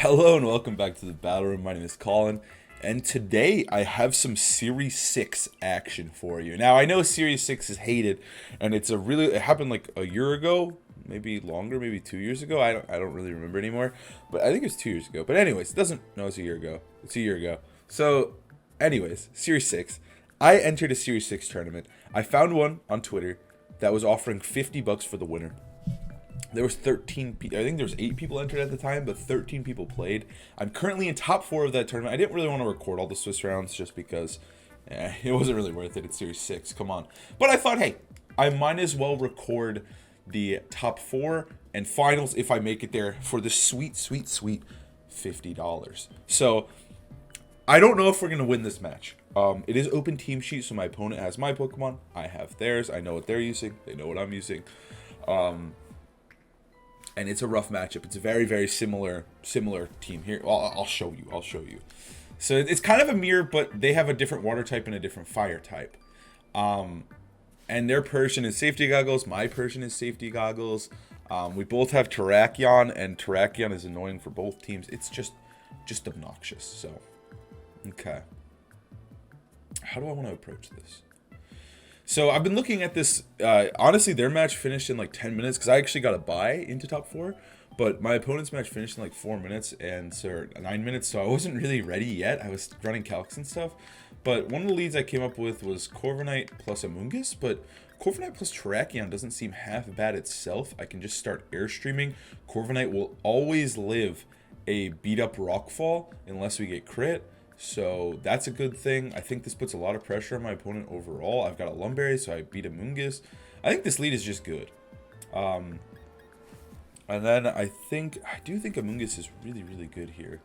Hello and welcome back to the Battle Room. My name is Colin, and today I have some Series 6 action for you. Now, I know Series 6 is hated, and it happened like a year ago, maybe longer, maybe 2 years ago. I don't really remember anymore, but I think it was 2 years ago. But anyways, it's a year ago. It's a year ago. So, anyways, Series 6. I entered a Series 6 tournament. I found one on Twitter that was offering $50 for the winner. There was 13 people. I think there was 8 people entered at the time, but 13 people played. I'm currently in top 4 of that tournament. I didn't really want to record all the Swiss rounds just because it wasn't really worth it. It's Series 6. Come on. But I thought, hey, I might as well record the top 4 and finals if I make it there for the sweet, sweet, sweet $50. So I don't know if we're going to win this match. It is open team sheet, so my opponent has my Pokemon. I have theirs. I know what they're using. They know what I'm using. And it's a rough matchup. It's a very, very similar team here. I'll show you. So it's kind of a mirror, but they have a different water type and a different fire type. And their Persian is safety goggles. My Persian is safety goggles. We both have Terrakion, and Terrakion is annoying for both teams. It's just obnoxious. So, okay. How do I want to approach this? So I've been looking at this, honestly their match finished in like 10 minutes because I actually got a bye into top 4, but my opponent's match finished in like 4 minutes and 9 minutes, so I wasn't really ready yet. I was running calcs and stuff, but one of the leads I came up with was Corviknight plus Amoonguss, but Corviknight plus Terrakion doesn't seem half bad itself. I can just start airstreaming. Corviknight will always live a beat up Rockfall unless we get crit. So that's a good thing. I think this puts a lot of pressure on my opponent overall. I've got a Lumberry, so I beat Amoonguss. I think this lead is just good. And then I do think Amoonguss is really, really good here.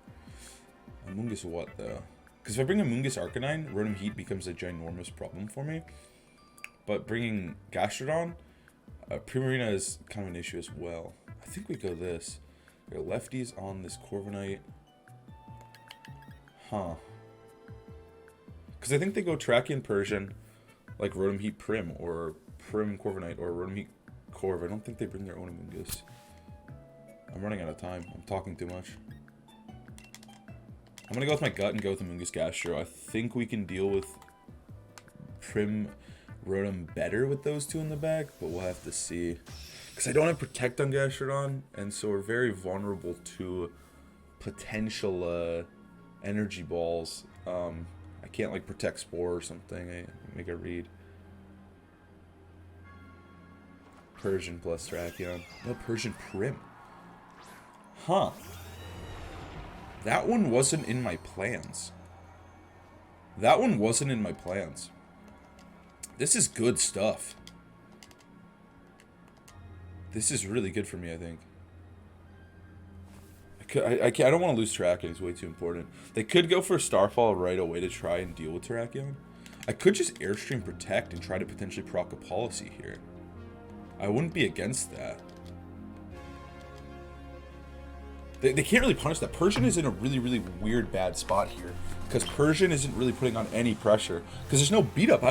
Amoonguss what, though? Because if I bring Amoonguss Arcanine, Rotom Heat becomes a ginormous problem for me. But bringing Gastrodon, Primarina is kind of an issue as well. I think we go this. We got lefties on this Corviknight. Huh. Because I think they go Terrakion Persian, like Rotom Heat Prim, or Prim Corviknight, or Rotom Heat Corv. I don't think they bring their own Amoonguss. I'm running out of time. I'm talking too much. I'm going to go with my gut and go with Amoonguss Gastro. I think we can deal with Prim Rotom better with those two in the back, but we'll have to see. Because I don't have Protect on Gastrodon, and so we're very vulnerable to potential energy balls. I can't like Protect Spore or something. I make a read. Persian plus Terrakion. No, Persian Prim. Huh. That one wasn't in my plans. This is good stuff. This is really good for me, I think. I don't want to lose Terrakion. It's way too important. They could go for Starfall right away to try and deal with Terrakion. I could just Airstream Protect and try to potentially proc a policy here. I wouldn't be against that. They can't really punish that. Persian is in a really, really weird bad spot here. Because Persian isn't really putting on any pressure. Because there's no beat up.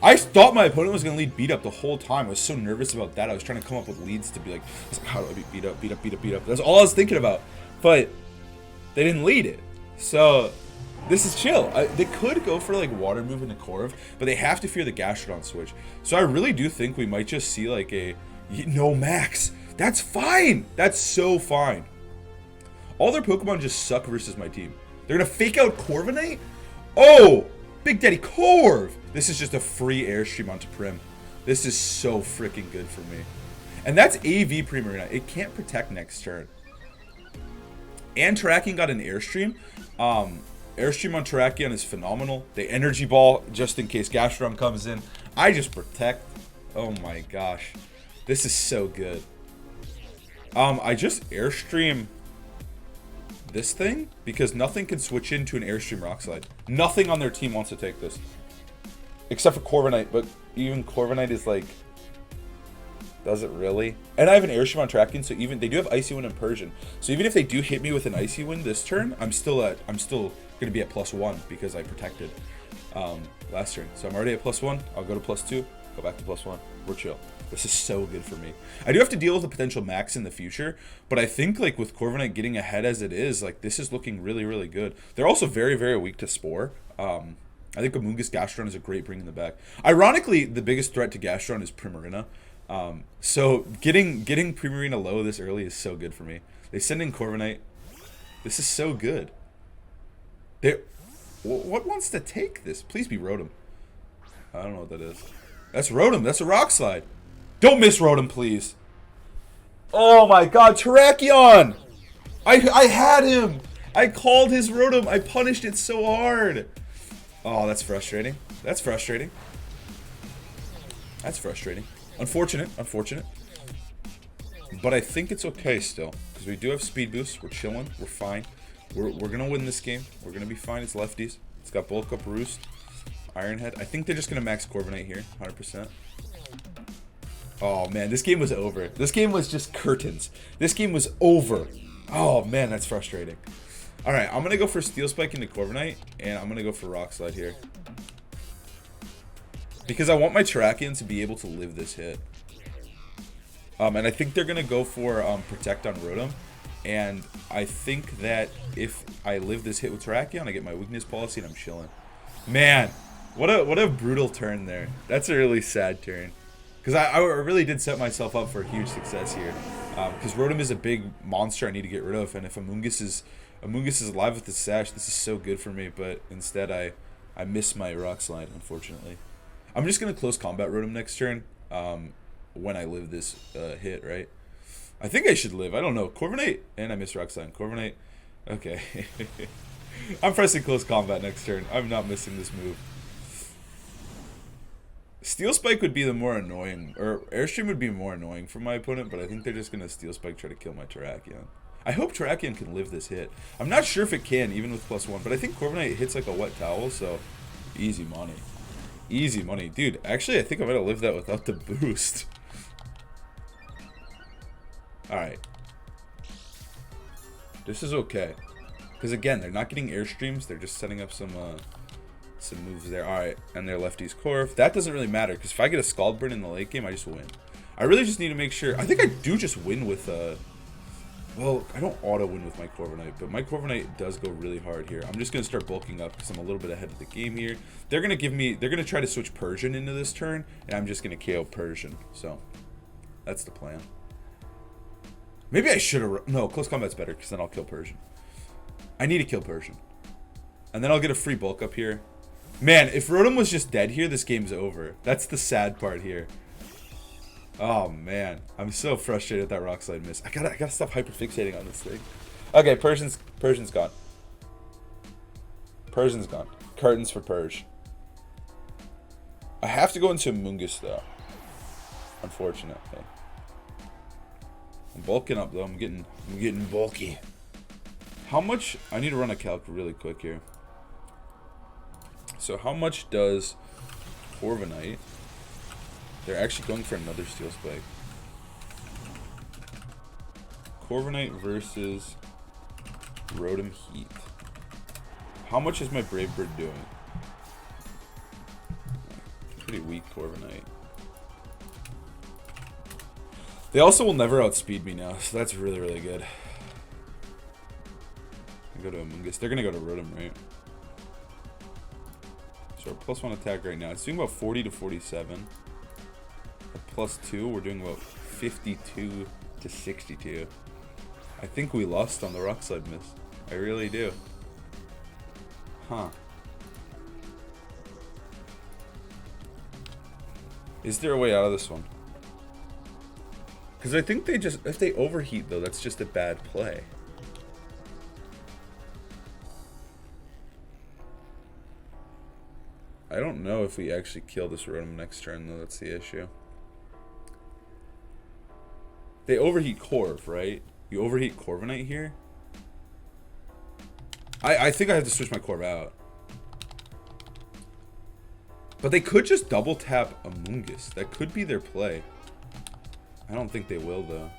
I thought my opponent was going to lead beat up the whole time. I was so nervous about that. I was trying to come up with leads to be like, how do I beat up? That's all I was thinking about. But they didn't lead it. So this is chill. They could go for like Water Move into Corv, but they have to fear the Gastrodon switch. So I really do think we might just see like no Max. That's fine. That's so fine. All their Pokemon just suck versus my team. They're going to fake out Corviknight? Oh, Big Daddy Corv. This is just a free Airstream onto Prim. This is so freaking good for me. And that's AV Primarina. It can't protect next turn. And Terrakion got an Airstream. Airstream on Terrakion is phenomenal. They Energy Ball just in case Gastrodon comes in. I just protect. Oh my gosh. This is so good. I just Airstream this thing because nothing can switch into an Airstream Rock Slide. Nothing on their team wants to take this. Except for Corviknight, but even Corviknight is like... Does it really? And I have an Airstream on Terrakion, so even they do have Icy Wind and Persian. So even if they do hit me with an Icy Wind this turn, I'm still gonna be at +1 because I protected last turn. So I'm already at +1. I'll go to +2, go back to +1. We're chill. This is so good for me. I do have to deal with a potential max in the future, but I think like with Corviknight getting ahead as it is, like this is looking really, really good. They're also very, very weak to Spore. I think Amoonguss Gastrodon is a great bring in the back. Ironically, the biggest threat to Gastrodon is Primarina. So getting Primarina low this early is so good for me. They send in Corviknight. This is so good. What wants to take this? Please be Rotom. I don't know what that is. That's Rotom. That's a Rock Slide. Don't miss Rotom, please. Oh my god, Terrakion! I had him! I called his Rotom. I punished it so hard. Oh, that's frustrating. That's frustrating. That's frustrating. Unfortunate. Unfortunate. But I think it's okay still. Because we do have speed boost. We're chilling. We're fine. We're going to win this game. We're going to be fine. It's lefties. It's got Bulk Up Roost. Iron Head. I think they're just going to max Corviknight here. 100%. Oh, man. This game was over. This game was just curtains. This game was over. Oh, man. That's frustrating. Alright. I'm going to go for Steel Spike into Corviknight. And I'm going to go for Rock Slide here. Because I want my Terrakion to be able to live this hit. And I think they're going to go for Protect on Rotom. And I think that if I live this hit with Terrakion, I get my weakness policy and I'm chilling. Man, what a brutal turn there. That's a really sad turn. Because I really did set myself up for a huge success here. Because Rotom is a big monster I need to get rid of. And if Amoonguss is alive with the Sash, this is so good for me. But instead, I miss my Rock Slide, unfortunately. I'm just going to close combat Rotom next turn. When I live this hit, right? I think I should live. I don't know. Corviknight. And I missed Rock Slide. Corviknight. Okay. I'm pressing close combat next turn. I'm not missing this move. Steel Spike would be the more annoying. Or Airstream would be more annoying for my opponent. But I think they're just going to Steel Spike try to kill my Terrakion. I hope Terrakion can live this hit. I'm not sure if it can, even with +1. But I think Corviknight hits like a wet towel. So, easy money. Easy money. Dude, actually, I think I might have lived that without the boost. Alright. This is okay. Because again, they're not getting Airstreams. They're just setting up some moves there. Alright. And their lefties Corv. That doesn't really matter. Because if I get a Scald Burn in the late game, I just win. I really just need to make sure. I think I do just win with... well, I don't auto-win with my Corviknight. But my Corviknight does go really hard here. I'm just going to start bulking up. Because I'm a little bit ahead of the game here. They're going to give me... They're going to try to switch Persian into this turn. And I'm just going to KO Persian. So, that's the plan. Maybe I should have... No, close combat's better, because then I'll kill Persian. I need to kill Persian. And then I'll get a free bulk up here. Man, if Rotom was just dead here, this game's over. That's the sad part here. Oh, man. I'm so frustrated at that Rock Slide miss. I gotta stop hyperfixating on this thing. Okay, Persian's gone. Persian's gone. Curtains for Persian. I have to go into Amoonguss, though. Unfortunately. I'm bulking up though. I'm getting bulky. How much? I need to run a calc really quick here. So how much does Corviknight? They're actually going for another Steel Spike. Corviknight versus Rotom Heat. How much is my Brave Bird doing? Pretty weak Corviknight. They also will never outspeed me now, so that's really, really good. I go to Amoonguss. They're going to go to Rotom, right? So our +1 attack right now. It's doing about 40 to 47. At +2, we're doing about 52 to 62. I think we lost on the Rock Slide miss. I really do. Huh. Is there a way out of this one? Because I think they just... If they overheat, though, that's just a bad play. I don't know if we actually kill this Rotom next turn, though. That's the issue. They overheat Corv, right? You overheat Corviknight here? I think I have to switch my Corv out. But they could just double tap Amoonguss. That could be their play. I don't think they will, though.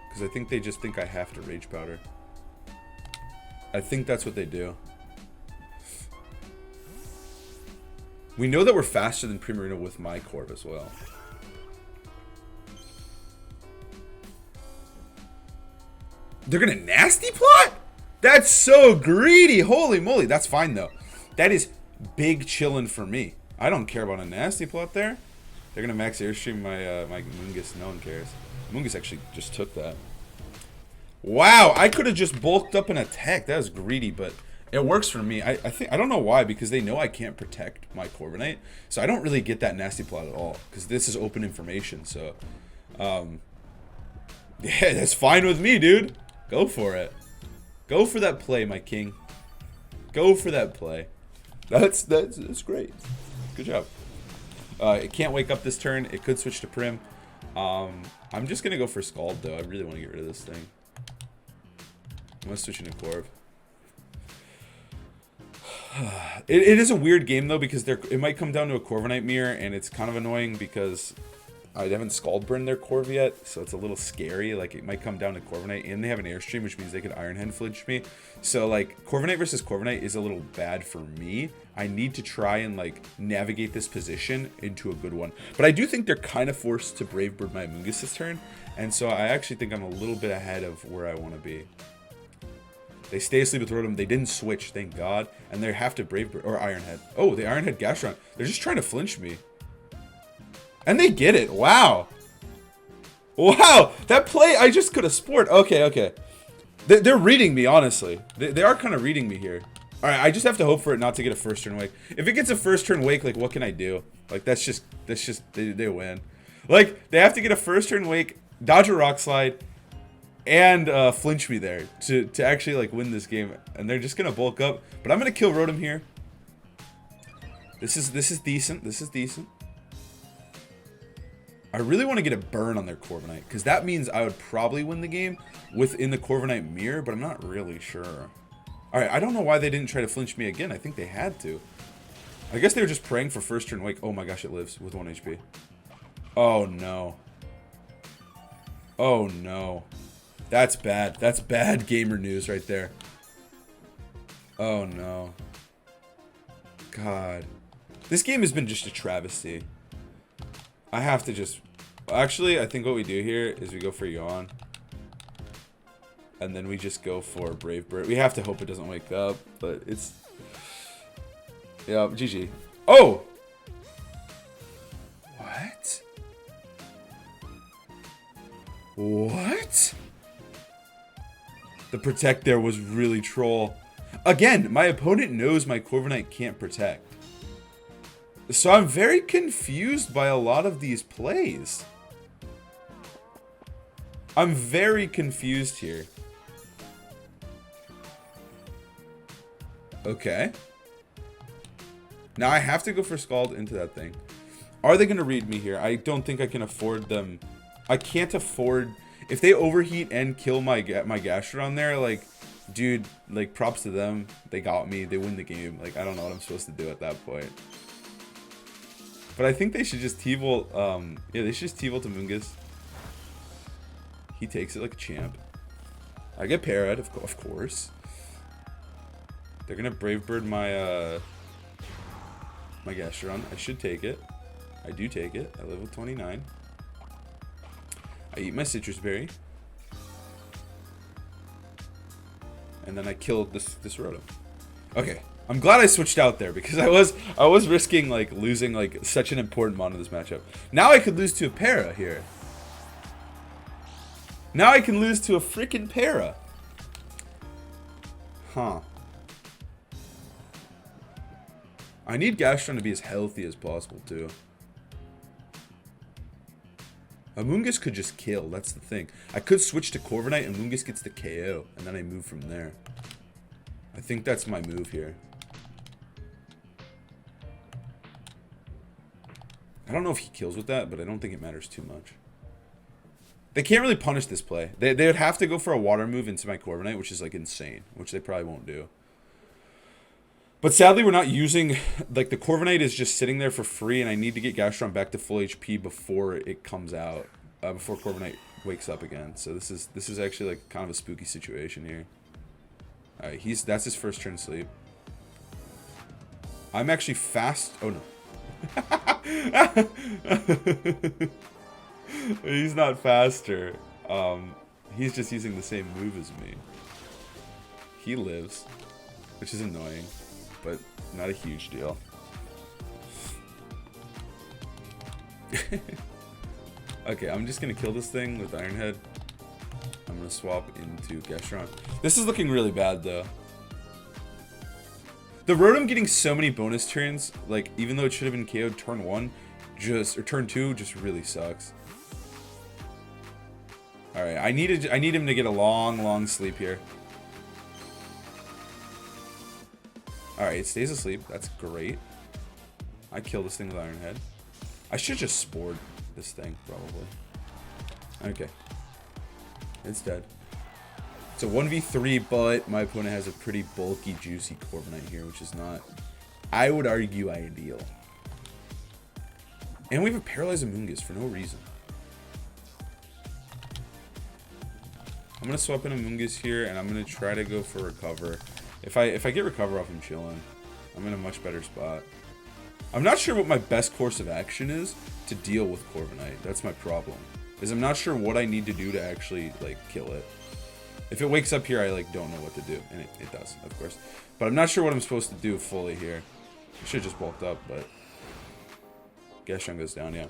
Because I think they just think I have to Rage Powder. I think that's what they do. We know that we're faster than Primarina with my Corv as well. They're gonna nasty plot? That's so greedy. Holy moly. That's fine though. That is big chillin' for me. I don't care about a nasty plot there. They're gonna max airstream my my Mungus. No one cares. Mungus actually just took that. Wow, I could have just bulked up and attacked. That was greedy, but it works for me. I think I don't know why, because they know I can't protect my Corviknight, so I don't really get that nasty plot at all. Because this is open information, so yeah, that's fine with me, dude. Go for it. Go for that play, my king. Go for that play. That's great. Good job. It can't wake up this turn. It could switch to Prim. I'm just gonna go for Scald though. I really want to get rid of this thing. I'm gonna switch into Corv. It is a weird game though, because it might come down to a Corviknight mirror, and it's kind of annoying because I haven't Scald burned their Corv yet, so it's a little scary. Like, it might come down to Corviknight, and they have an Airstream, which means they could Iron Head flinch me. So, like, Corviknight versus Corviknight is a little bad for me. I need to try and, like, navigate this position into a good one. But I do think they're kind of forced to Brave Bird my Amoonguss this turn, and so I actually think I'm a little bit ahead of where I want to be. They stay asleep with Rotom. They didn't switch, thank God. And they have to Brave Bird, or Iron Head. Oh, they Iron Head Gastron. They're just trying to flinch me. And they get it. Wow. Wow. That play, I just could have sport. Okay, okay. They're reading me, honestly. They are kind of reading me here. All right, I just have to hope for it not to get a first turn wake. If it gets a first turn wake, like, what can I do? Like, that's just, they win. Like, they have to get a first turn wake, dodge a Rock Slide, and flinch me there to actually, like, win this game. And they're just going to bulk up. But I'm going to kill Rotom here. This is decent. This is decent. I really want to get a burn on their Corviknight, because that means I would probably win the game within the Corviknight mirror, but I'm not really sure. Alright, I don't know why they didn't try to flinch me again. I think they had to. I guess they were just praying for first turn wake. Oh my gosh, it lives with 1 HP. Oh no. Oh no. That's bad. That's bad gamer news right there. Oh no. God. This game has been just a travesty. I have to just... Actually, I think what we do here is we go for Yawn. And then we just go for Brave Bird. We have to hope it doesn't wake up, but it's... Yeah, GG. Oh! What? What? The protect there was really troll. Again, my opponent knows my Corviknight can't protect. So I'm very confused by a lot of these plays. I'm very confused here. Okay. Now I have to go for Scald into that thing. Are they going to read me here? I don't think I can afford them. I can't afford... If they overheat and kill my Gastrodon there, like, dude, like, props to them. They got me. They win the game. Like, I don't know what I'm supposed to do at that point. But I think they should just T-Volt, yeah, they should just T-Volt to Amoonguss. He takes it like a champ. I get Parrot, of course. They're gonna Brave Bird my, my Gastrodon. I should take it. I do take it. I live with 29. I eat my Citrus Berry. And then I killed this Rotom. Okay. I'm glad I switched out there, because I was risking, like, losing, like, such an important mon in this matchup. Now I could lose to a Para here. Now I can lose to a freaking Para. Huh. I need Gastron to be as healthy as possible, too. Amoonguss could just kill, that's the thing. I could switch to Corviknight, and Amoonguss gets the KO, and then I move from there. I think that's my move here. I don't know if he kills with that, but I don't think it matters too much. They can't really punish this play. They would have to go for a water move into my Corviknight, which is, like, insane, which they probably won't do. But sadly, we're not using... Like, the Corviknight is just sitting there for free, and I need to get Gastron back to full HP before it comes out. Before Corviknight wakes up again. So this is actually, like, kind of a spooky situation here. Alright, that's his first turn sleep. I'm actually fast... Oh, no. He's not faster. He's just using the same move as me. He lives, which is annoying, but not a huge deal. Okay, I'm just gonna kill this thing with Iron Head. I'm gonna swap into Gastron. This is looking really bad though. The Rotom getting so many bonus turns, like even though it should have been KO'd turn 1, or turn 2, just really sucks. All right, I need him to get a long sleep here. All right, it stays asleep. That's great. I kill this thing with Iron Head. I should just spored this thing probably. Okay, it's dead. It's a 1v3, but my opponent has a pretty bulky, juicy Corviknight here, which is not, I would argue, ideal. And we have a Paralyzed Amoonguss for no reason. I'm gonna swap in Amoonguss here, and I'm gonna try to go for Recover. If I get Recover off, I'm chilling. I'm in a much better spot. I'm not sure what my best course of action is to deal with Corviknight. That's my problem. Is I'm not sure what I need to do to actually like kill it. If it wakes up here, I like don't know what to do, and it does, of course. But I'm not sure what I'm supposed to do fully here. I should have just bulked up, but Gastron goes down, yeah.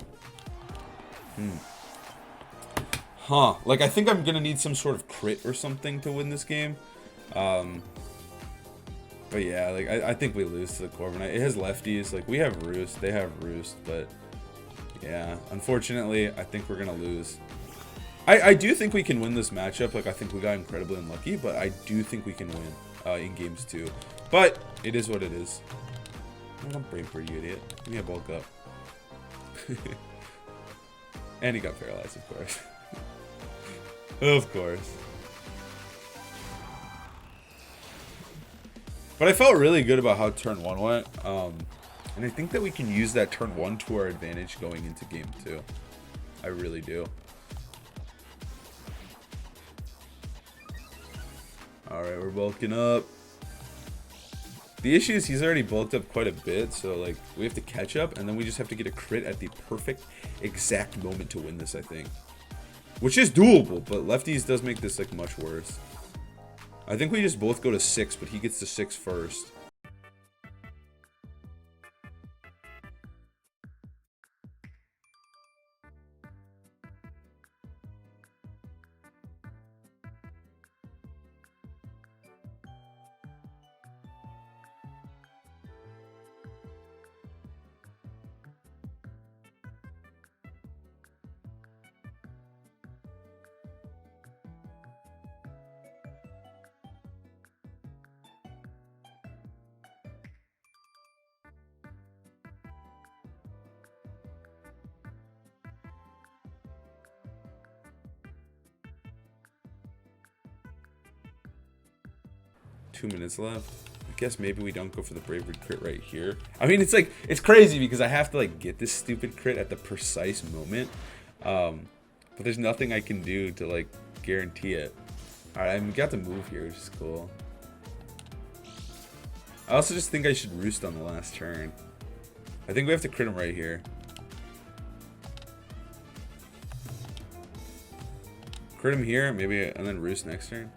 Huh. Like, I think I'm gonna need some sort of crit or something to win this game. But yeah, like, I think we lose to the Corviknight. It has lefties. Like, we have Roost. They have Roost. But, yeah. Unfortunately, I think we're gonna lose. I do think we can win this matchup. Like, I think we got incredibly unlucky. But I do think we can win in games 2. But, it is what it is. Don't brain for you, idiot. Give me a bulk up. And he got paralyzed, of course. Of course. But I felt really good about how turn 1 went. And I think that we can use that turn 1 to our advantage going into game 2. I really do. Alright, we're bulking up. The issue is he's already bulked up quite a bit, so like we have to catch up, and then we just have to get a crit at the perfect exact moment to win this, I think. Which is doable, but lefties does make this like much worse. I think we just both go to 6, but he gets to 6 first. Two minutes left. I guess maybe we don't go for the Bravery crit right here. I mean, it's like, it's crazy because I have to like get this stupid crit at the precise moment. But there's nothing I can do to like guarantee it. Alright, we got the move here, which is cool. I also just think I should Roost on the last turn. I think we have to crit him right here. Crit him here, maybe, and then Roost next turn.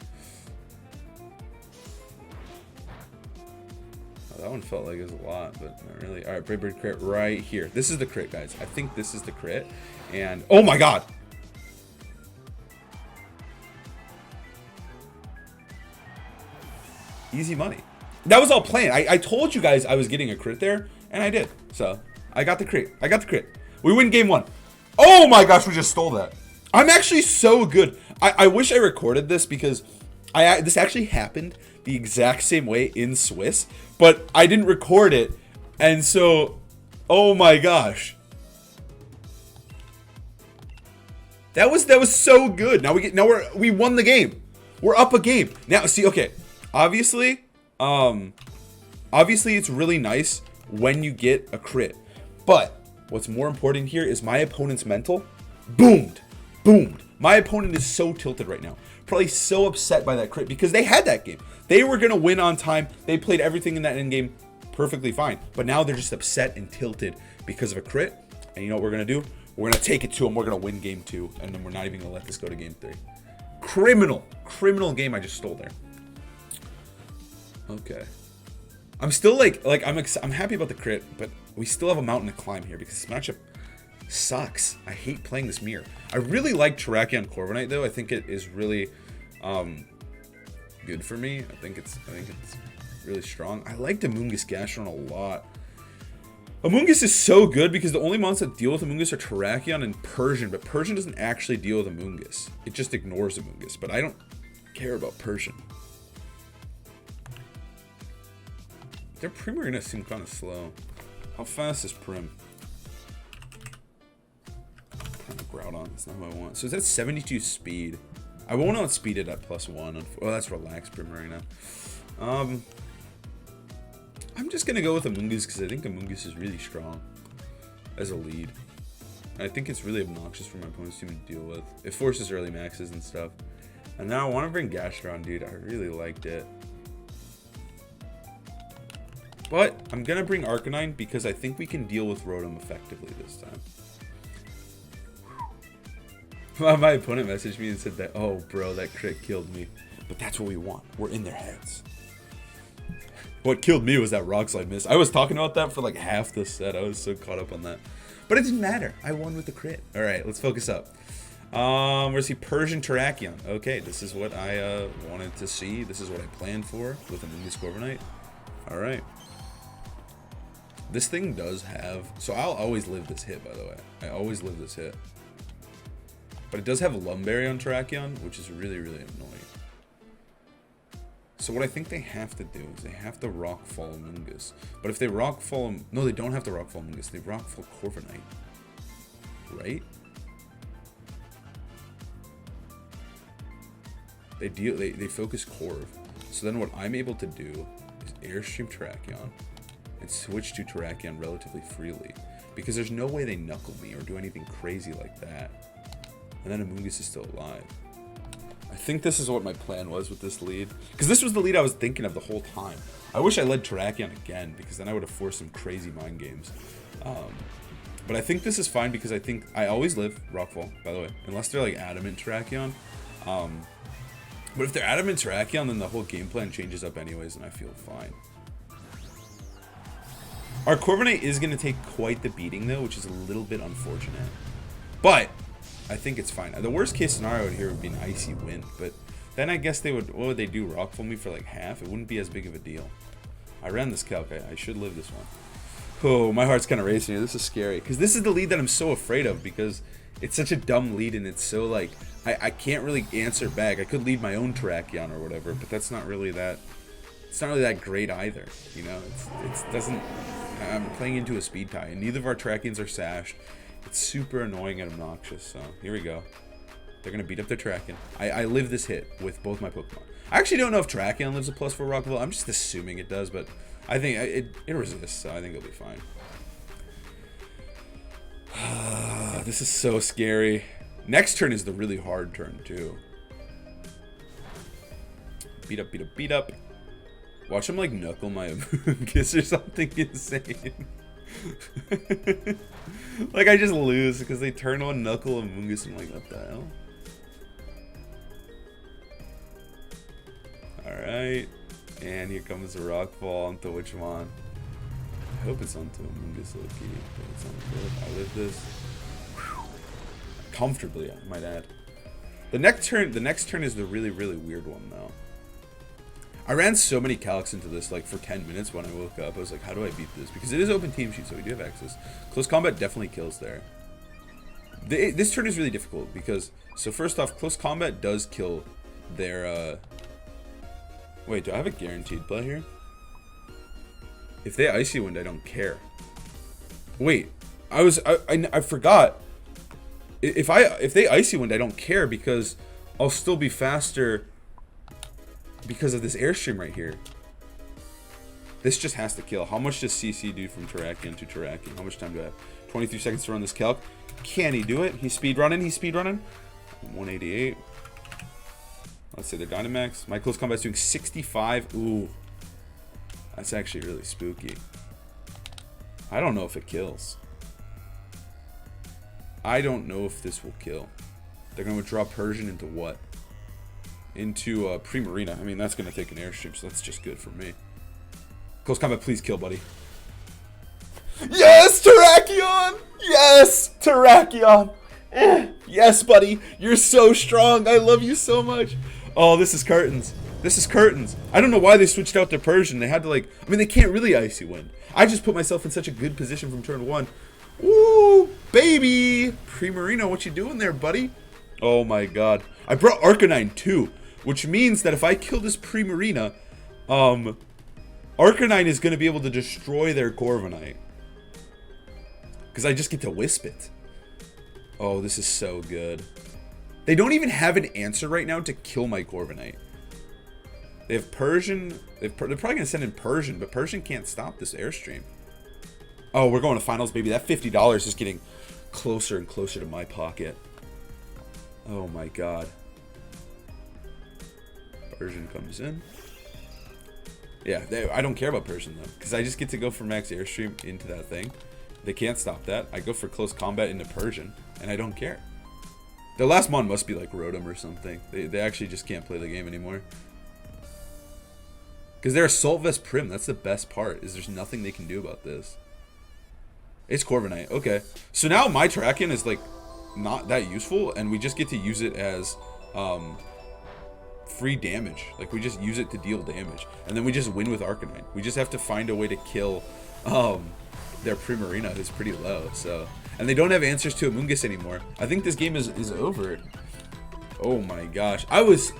That one felt like it was a lot, but not really. All right, Brave Bird crit right here. This is the crit, guys. I think this is the crit. And, oh my god! Easy money. That was all planned. I told you guys I was getting a crit there, and I did. So, I got the crit. I got the crit. We win game 1. Oh my gosh, we just stole that. I'm actually so good. I wish I recorded this because this actually happened the exact same way in Swiss, but I didn't record it, and so, oh my gosh, that was so good. Now we won the game. We're up a game now. See, okay, obviously it's really nice when you get a crit, but what's more important here is my opponent's mental boomed. My opponent is so tilted right now. Probably so upset by that crit because they had that game. They were going to win on time. They played everything in that end game perfectly fine. But now they're just upset and tilted because of a crit. And you know what we're going to do? We're going to take it to them. We're going to win game 2. And then we're not even going to let this go to game 3. Criminal game I just stole there. Okay. I'm still like I'm happy about the crit, but we still have a mountain to climb here because this matchup sucks. I hate playing this mirror. I really like Terrakion Corviknight though. I think it is really good for me. I think it's really strong. I like Amoonguss Gastron a lot. Amoonguss is so good because the only monsters that deal with Amoonguss are Terrakion and Persian, but Persian doesn't actually deal with Amoonguss. It just ignores Amoonguss, but I don't care about Persian. Their Prim Arena seem kind of slow. How fast is Prim? Groudon, that's not what I want. So is that 72 speed? I won't outspeed it at +1. Oh, that's relaxed Prim Arena. I'm just gonna go with Amoonguss because I think Amoonguss is really strong as a lead. I think it's really obnoxious for my opponent's team to deal with. It forces early maxes and stuff. And now I want to bring Gastron, dude. I really liked it. But I'm going to bring Arcanine because I think we can deal with Rotom effectively this time. My opponent messaged me and said that, oh, bro, that crit killed me. But that's what we want. We're in their heads. What killed me was that Rock Slide miss. I was talking about that for like half the set. I was so caught up on that. But it didn't matter. I won with the crit. All right, let's focus up. We're see Persian Terrakion. Okay, this is what I wanted to see. This is what I planned for with Amoonguss Corviknight. All right. This thing does have... So I'll always live this hit, by the way. I always live this hit. But it does have Lumberry on Terrakion, which is really, really annoying. So what I think they have to do is they have to Rockfall Amoonguss. But if they Rockfall... No, they don't have to Rockfall Amoonguss. They Rockfall Corviknight. Right? They focus Corv. So then what I'm able to do is Airstream Terrakion and switch to Terrakion relatively freely. Because there's no way they knuckle me or do anything crazy like that. And then Amoonguss is still alive. I think this is what my plan was with this lead. Because this was the lead I was thinking of the whole time. I wish I led Terrakion again, because then I would have forced some crazy mind games. But I think this is fine because I think I always live Rockfall, by the way. Unless they're like Adamant Terrakion. But if they're Adamant Terrakion, then the whole game plan changes up anyways, and I feel fine. Our Corviknight is going to take quite the beating, though, which is a little bit unfortunate. But I think it's fine. The worst case scenario here would be an Icy Wind, but then I guess they would, what would they do, Rockfall me for like half? It wouldn't be as big of a deal. I ran this calc. I should live this one. Oh, my heart's kind of racing here. This is scary, because this is the lead that I'm so afraid of, because it's such a dumb lead, and it's so like, I can't really answer back. I could lead my own Terrakion or whatever, but that's not really that, it's not really that great either, you know? It doesn't, I'm playing into a speed tie, and neither of our Terrakions are sashed. It's super annoying and obnoxious, so here we go. They're going to beat up their Terrakion. I live this hit with both my Pokemon. I actually don't know if Terrakion lives a +4 Rockable. I'm just assuming it does, but I think it resists, so I think it'll be fine. This is so scary. Next turn is the really hard turn, too. Beat up, beat up, beat up. Watch him, like, knuckle my Amoonguss or something insane. Like, I just lose because they turn on Knuckle Amoonguss. I'm like, what the hell? Alright. And here comes the Rockfall onto which one? I hope it's onto Amoonguss low-key. It's on good. I live this. Whew. Comfortably, I might add. The next turn is the really, really weird one, though. I ran so many calcs into this, like, for 10 minutes when I woke up. I was like, how do I beat this? Because it is open team sheet, so we do have access. Close combat definitely kills there. This turn is really difficult because, so first off, close combat does kill their, wait, do I have a guaranteed play here? If they Icy Wind, I don't care. Wait, I forgot. If they Icy Wind, I don't care because I'll still be faster because of this Airstream right here. This just has to kill. How much does CC do from Terrakion to Terrakion? How much time do I have? 23 seconds to run this calc. Can he do it? He's speedrunning. He's speedrunning. 188. Let's say they're Dynamax. My close combat's doing 65. Ooh. That's actually really spooky. I don't know if it kills. I don't know if this will kill. They're going to withdraw Persian into what? into Primarina. I mean, that's going to take an airstream, so that's just good for me. Close combat, please kill, buddy. Yes, Terrakion! Yes, Terrakion! Yes, buddy. You're so strong. I love you so much. Oh, this is curtains. This is curtains. I don't know why they switched out to Persian. They had to, like... I mean, they can't really Icy Wind. I just put myself in such a good position from turn 1. Ooh, baby! Primarina, what you doing there, buddy? Oh, my God. I brought Arcanine, too. Which means that if I kill this Primarina, Arcanine is going to be able to destroy their Corviknight. Because I just get to Wisp it. Oh, this is so good. They don't even have an answer right now to kill my Corviknight. They have Persian. They're probably going to send in Persian, but Persian can't stop this airstream. Oh, we're going to finals, baby. That $50 is getting closer and closer to my pocket. Oh, my God. Persian comes in. Yeah, I don't care about Persian, though, because I just get to go for max airstream into that thing. They can't stop that. I go for close combat into Persian, and I don't care. Their last mon must be like Rotom or something. They actually just can't play the game anymore. Because they're Assault Vest Prim. That's the best part, is there's nothing they can do about this. It's Corviknight. Okay. So now my Terrakion is like not that useful, and we just get to use it as free damage. Like we just use it to deal damage. And then we just win with Arcanine. We just have to find a way to kill their Primarina, who's pretty low. So, and they don't have answers to Amoonguss anymore. I think this game is over. Oh my gosh. I was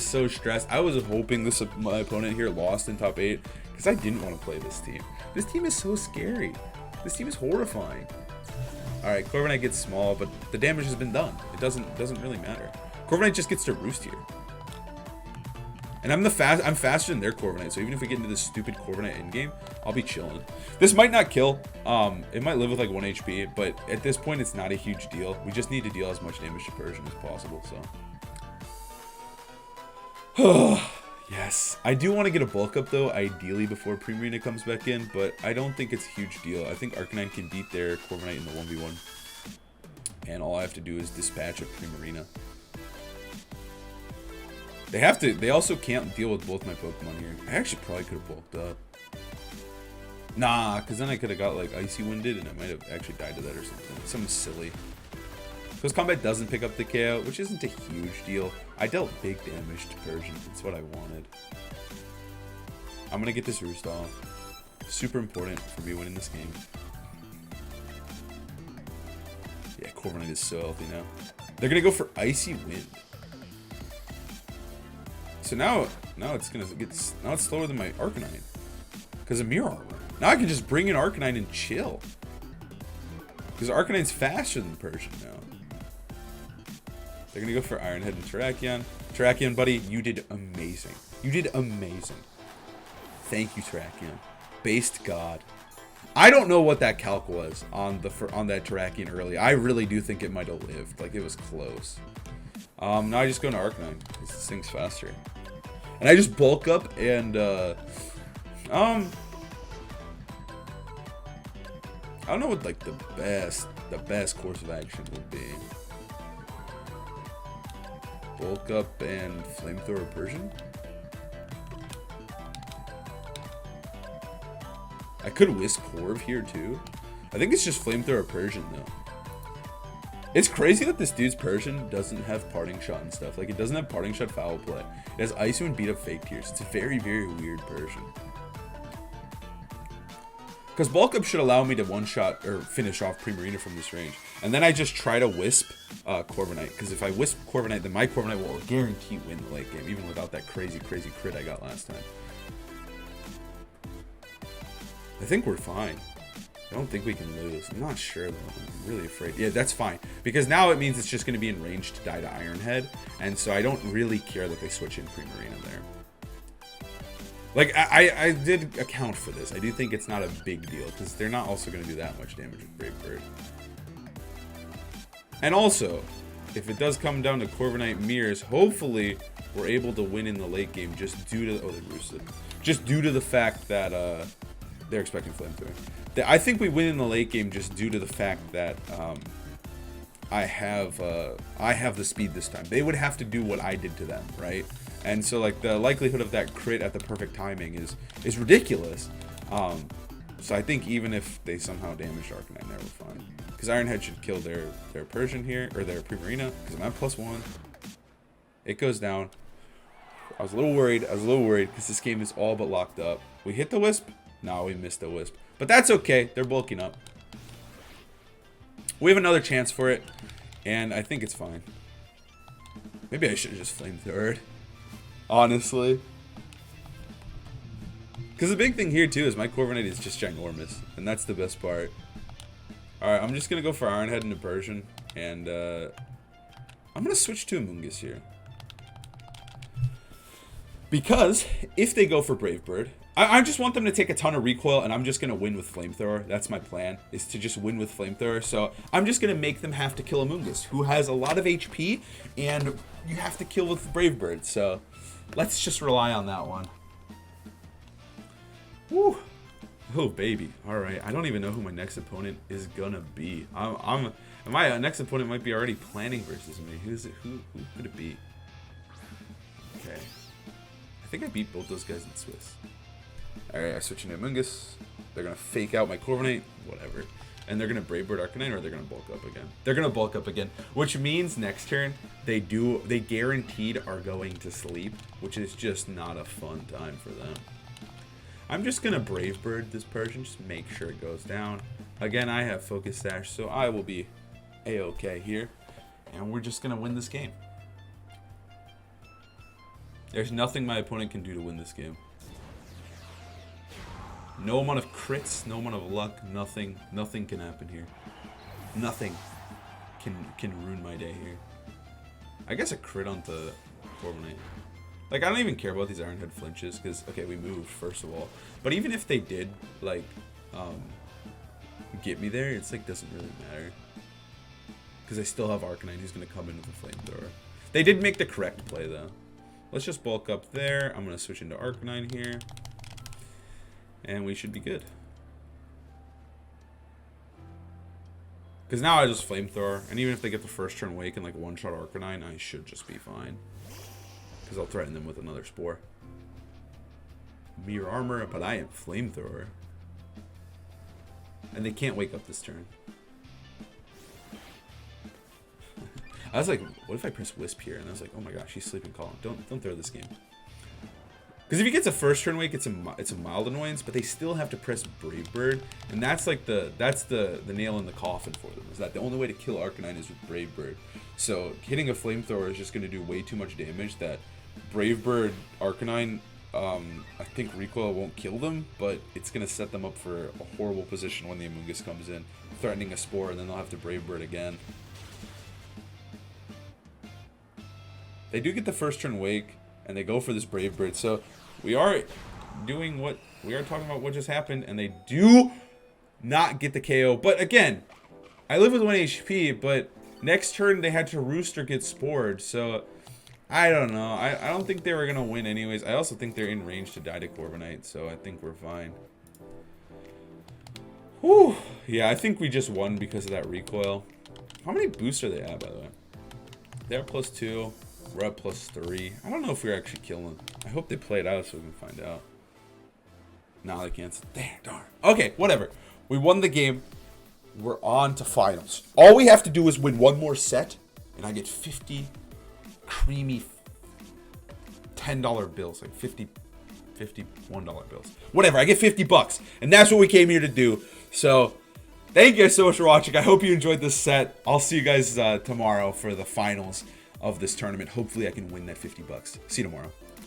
so stressed. I was hoping my opponent here lost in top 8 because I didn't want to play this team. This team is so scary. This team is horrifying. Alright, Corviknight gets small, but the damage has been done. It doesn't really matter. Corviknight just gets to roost here. And I'm faster than their Corviknight, so even if we get into this stupid Corviknight endgame, I'll be chilling. This might not kill. It might live with like 1 HP, but at this point it's not a huge deal. We just need to deal as much damage to Persian as possible, so. Yes. I do want to get a bulk up though, ideally before Primarina comes back in, but I don't think it's a huge deal. I think Arcanine can beat their Corviknight in the 1v1. And all I have to do is dispatch a Primarina. They also can't deal with both my Pokemon here. I actually probably could have bulked up. Nah, because then I could have got like Icy Winded and I might have actually died to that or something. Something silly. Because combat doesn't pick up the KO, which isn't a huge deal. I dealt big damage to Persian. That's what I wanted. I'm going to get this Roost off. Super important for me winning this game. Yeah, Corviknight is so healthy now. They're going to go for Icy Wind. So now it's gonna get it's slower than my Arcanine because of Mirror Armor. Now I can just bring in Arcanine and chill because Arcanine's faster than Persian now. They're gonna go for Iron Head and Terrakion. Terrakion, buddy, you did amazing. You did amazing. Thank you, Terrakion. Based God. I don't know what that calc was on that Terrakion early. I really do think it might have lived. Like it was close. Now I just go into Arcanine because this thing's faster. And I just bulk up and, I don't know what, like, the best course of action would be. Bulk up and Flamethrower Persian? I could Whisk Corv here, too. I think it's just Flamethrower Persian, though. It's crazy that this dude's Persian doesn't have Parting Shot and stuff. Like, it doesn't have Parting Shot Foul Play. It has Ice and beat up Fake Tears. It's a very, very weird Persian. Because Bulk Up should allow me to one-shot or finish off Primarina from this range. And then I just try to Wisp Corviknight. Because if I Wisp Corviknight, then my Corviknight will guarantee win the late game. Even without that crazy, crazy crit I got last time. I think we're fine. I don't think we can lose. I'm not sure, though. I'm really afraid. Yeah, that's fine. Because now it means it's just going to be in range to die to Iron Head. And so I don't really care that they switch in Primarina there. Like, I did account for this. I do think it's not a big deal. Because they're not also going to do that much damage with Brave Bird. And also, if it does come down to Corviknight Mirrors, hopefully we're able to win in the late game just due to... Oh, they roosted. Just due to the fact that they're expecting Flamethrower. I think we win in the late game just due to the fact that I have the speed this time. They would have to do what I did to them, right? And so like the likelihood of that crit at the perfect timing is ridiculous. So I think even if they somehow damaged Arcanine, they were fine. Because Ironhead should kill their Persian here, or their Primarina, because I'm at +1. It goes down. I was a little worried because this game is all but locked up. We hit the Wisp? No, we missed the Wisp. But that's okay. They're bulking up. We have another chance for it, and I think it's fine. Maybe I should have just flamethrowered. Honestly. Because the big thing here, too, is my Corviknight is just ginormous, and that's the best part. Alright, I'm just going to go for Ironhead into Persian, and I'm going to switch to Amoonguss here. Because if they go for Brave Bird, I just want them to take a ton of recoil, and I'm just going to win with Flamethrower. That's my plan, is to just win with Flamethrower. So I'm just going to make them have to kill Amoonguss, who has a lot of HP, and you have to kill with Brave Bird. So let's just rely on that one. Woo. Oh, baby. All right. I don't even know who my next opponent is going to be. My next opponent might be already planning versus me. Who could it be? Okay. I think I beat both those guys in Swiss. Alright, I switch into Amoonguss. They're going to fake out my Corviknight. Whatever. And they're going to Brave Bird Arcanine, or they're going to bulk up again. They're going to bulk up again. Which means next turn, they guaranteed are going to sleep. Which is just not a fun time for them. I'm just going to Brave Bird this Persian. Just make sure it goes down. Again, I have Focus Sash, so I will be A-okay here. And we're just going to win this game. There's nothing my opponent can do to win this game. No amount of crits, no amount of luck, nothing can happen here. Nothing can ruin my day here. I guess a crit onto Corviknight. Like, I don't even care about these Ironhead flinches, because, okay, we moved, first of all. But even if they did, like, get me there, it's like, doesn't really matter. Because I still have Arcanine who's going to come in with a Flamethrower. They did make the correct play, though. Let's just bulk up there. I'm going to switch into Arcanine here. And we should be good. Because now I just Flamethrower. And even if they get the first turn Wake and like one-shot Arcanine, I should just be fine. Because I'll threaten them with another Spore. Mirror Armor, but I am Flamethrower. And they can't wake up this turn. I was like, what if I press Wisp here? And I was like, oh my gosh, he's sleeping calm. Don't throw this game. Because if he gets a first turn Wake, it's a mild annoyance, but they still have to press Brave Bird, and that's like the nail in the coffin for them. Is that the only way to kill Arcanine is with Brave Bird? So hitting a Flamethrower is just going to do way too much damage. That Brave Bird Arcanine, I think recoil won't kill them, but it's going to set them up for a horrible position when the Amoonguss comes in, threatening a Spore, and then they'll have to Brave Bird again. They do get the first turn Wake, and they go for this Brave Bird. So we are talking about what just happened, and they do not get the KO. But again, I live with 1 HP, but next turn they had to Rooster get Spored. So I don't know. I don't think they were going to win anyways. I also think they're in range to die to Corviknight, so I think we're fine. Whew. Yeah, I think we just won because of that recoil. How many boosts are they at, by the way? They're +2. We're at +3. I don't know if we're actually killing. I hope they play it out so we can find out. No, they can't. Damn, darn. Okay, whatever. We won the game. We're on to finals. All we have to do is win one more set, and I get 50 creamy $10 bills, like $50 $1 bills. Whatever, I get 50 bucks, and that's what we came here to do. So, thank you guys so much for watching. I hope you enjoyed this set. I'll see you guys tomorrow for the finals of this tournament. Hopefully I can win that 50 bucks. See you tomorrow.